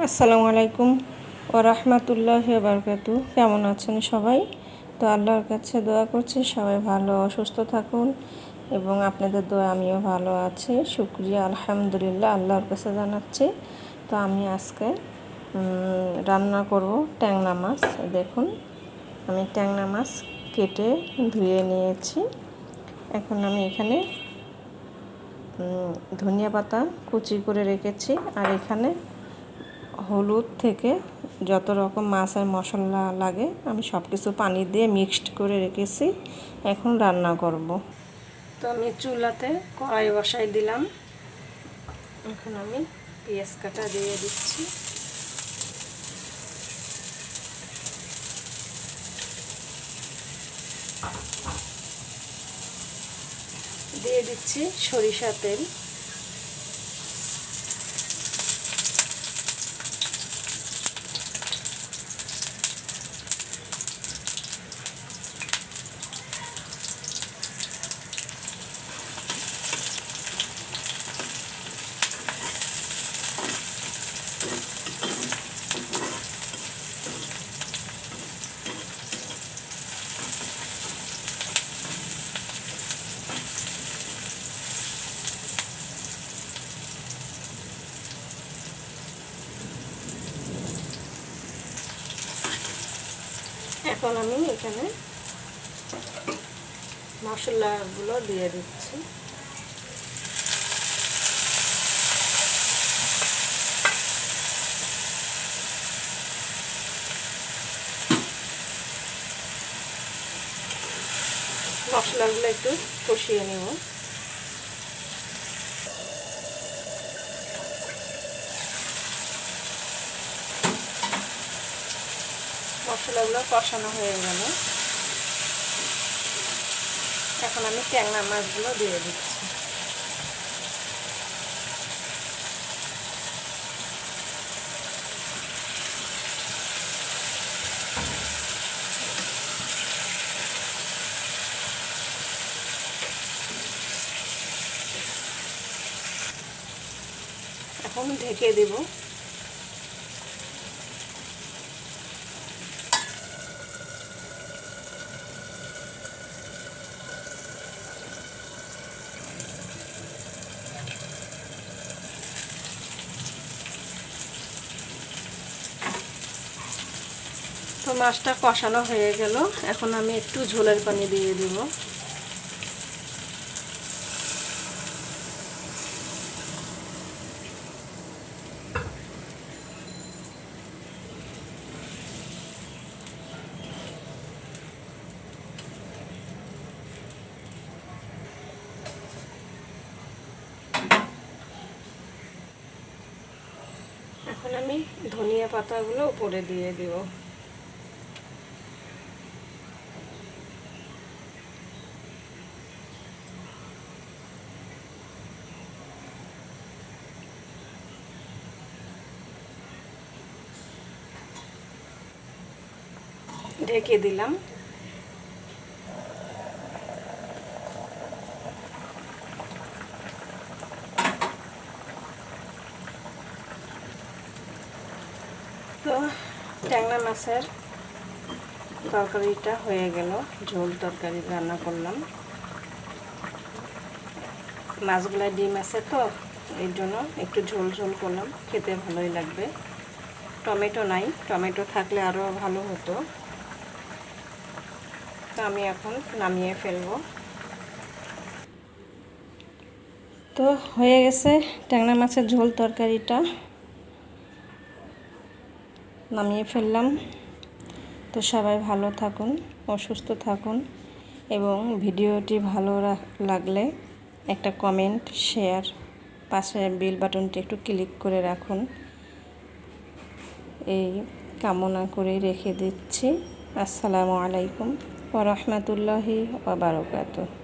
আসসালামু আলাইকুম ওয়া রাহমাতুল্লাহি ওয়া বারাকাতুহু। কেমন আছেন সবাই? তো আল্লাহর কাছে দোয়া করছি সবাই ভালো সুস্থ থাকুন এবং আপনাদের দোয়া আমিও ভালো আছি। শুকরিয়া আলহামদুলিল্লাহ আল্লাহর কাছে জানাচ্ছি। তো আমি আজকে রান্না করব ট্যাংরা মাছ। দেখুন আমি ট্যাংরা মাছ কেটে ধুয়ে নিয়েছি। এখন আমি এখানে ধনিয়া পাতা কুচি করে রেখেছি, আর এখানে হলুদ থেকে যত রকম মাছের মশলা লাগে আমি সব কিছু পানি দিয়ে মিক্সড করে রেখেছি। এখন রান্না করব। তো আমি চুলাতে কড়াই বসাই দিলাম। এখন আমি পেঁয়াজ কাটা দিয়ে দিচ্ছি। দিয়ে দিচ্ছি সরিষা তেল। এখন আমি এখানে মশলাগুলো দিয়ে দিচ্ছি। মশলাগুলো একটু কষিয়ে নেব। মশলাগুলো কষানো হয়ে গেল। এখন আমি ট্যাংরা মাছগুলো দিয়ে দিচ্ছি। এখন ঢেকে দেব। তো মাছটা কষানো হয়ে গেল। এখন আমি একটু ঝোলের পানি দিয়ে দেব। এখন আমি ধনিয়া পাতাগুলো উপরে দিয়ে দেব। ঢেকে দিলাম। তো ট্যাংরা মাছের তরকারিটা হয়ে গেল। ঝোল তরকারি রান্না করলাম। মাছগুলো ডিম আছে তো এর জন্য একটু ঝোল ঝোল করলাম, খেতে ভালোই লাগবে। টমেটো নাই, টমেটো থাকলে আরও ভালো হতো। তো আমি এখন নামিয়ে ফেলবো। তো হয়ে গেছে ট্যাংরা মাছের ঝোল তরকারিটা, নামিয়ে ফেললাম। তো সবাই ভালো থাকুন ও সুস্থ থাকুন এবং ভিডিওটি ভালো লাগলে একটা কমেন্ট, শেয়ার, পাশে বেল বাটনটি একটু ক্লিক করে রাখুন, এই কামনা করে রেখে দিচ্ছি। আসসালামু আলাইকুম ওয়া রাহমাতুল্লাহি ওয়া বারাকাতুহু।